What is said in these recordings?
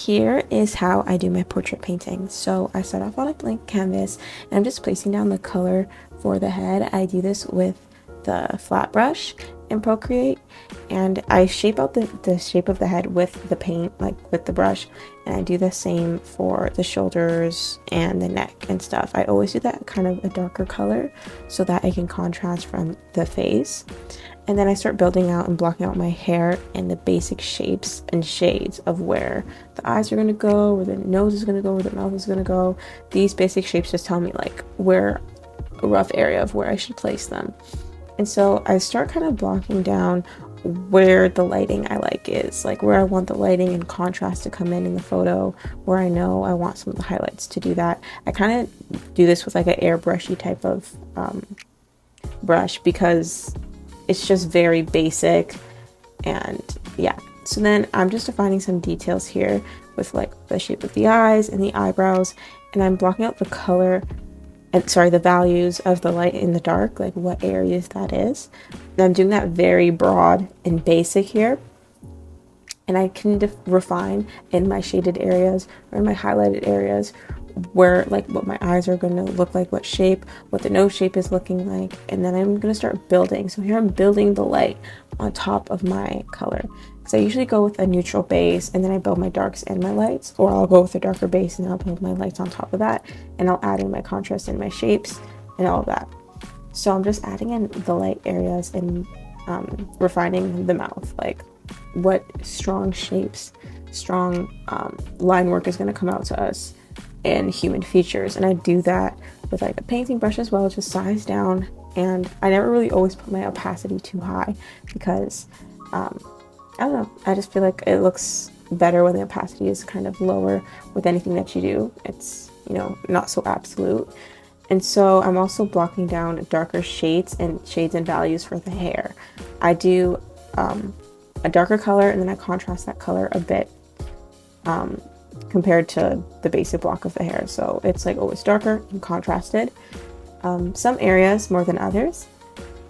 Here is how I do my portrait painting. So I start off on a blank canvas and I'm just placing down the color for the head. I do this with the flat brush in Procreate, and I shape out the shape of the head with the paint, like with the brush, and I do the same for the shoulders and the neck and stuff. I always do that kind of a darker color so that I can contrast from the face. And then I start building out and blocking out my hair and the basic shapes and shades of where the eyes are going to go, where the nose is going to go, where the mouth is going to go. These basic shapes just tell me like where a rough area of where I should place them. And so I start kind of blocking down where the lighting I like is, like where I want the lighting and contrast to come in the photo, where I know I want some of the highlights to do that. I kind of do this with like an airbrushy type of brush because it's just very basic. And yeah, so then I'm just defining some details here with like the shape of the eyes and the eyebrows, and I'm blocking out the color and the values of the light in the dark, like what areas that is. And I'm doing that very broad and basic here, and I can refine in my shaded areas or in my highlighted areas where like what my eyes are going to look like, what shape, what the nose shape is looking like, and then I'm going to start building. So here I'm building the light on top of my color. So I usually go with a neutral base and then I build my darks and my lights, or I'll go with a darker base and I'll build my lights on top of that, and I'll add in my contrast and my shapes and all of that. So I'm just adding in the light areas and refining the mouth, like what strong shapes, strong line work is going to come out to us and human features. And I do that with like a painting brush as well, just size down. And I never really always put my opacity too high because I don't know, I just feel like it looks better when the opacity is kind of lower with anything that you do. It's, you know, not so absolute. And so I'm also blocking down darker shades and values for the hair. I do a darker color and then I contrast that color a bit compared to the basic block of the hair. So it's like always darker and contrasted. Some areas more than others.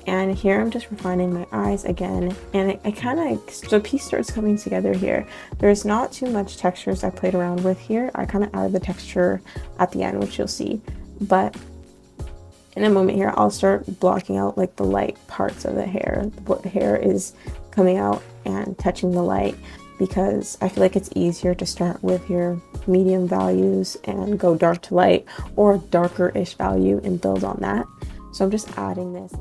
And here I'm just refining my eyes again, and I kind of, the piece starts coming together here. There's not too much textures I played around with here. I kind of added the texture at the end, which you'll see. But in a moment here, I'll start blocking out like the light parts of the hair, what the hair is coming out and touching the light, because I feel like it's easier to start with your medium values and go dark to light or darker-ish value and build on that. So I'm just adding this.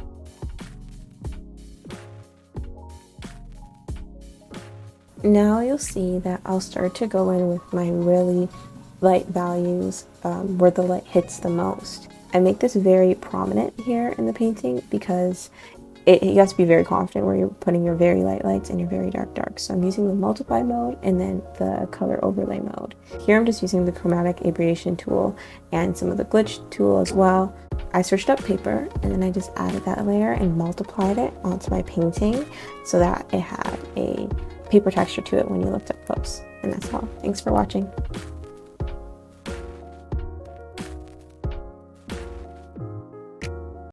Now you'll see that I'll start to go in with my really light values where the light hits the most. I make this very prominent here in the painting because you have to be very confident where you're putting your very light lights and your very dark darks. So I'm using the multiply mode and then the color overlay mode. Here I'm just using the chromatic aberration tool and some of the glitch tool as well. I searched up paper and then I just added that layer and multiplied it onto my painting so that it had a paper texture to it when you looked up close. And that's all. Thanks for watching.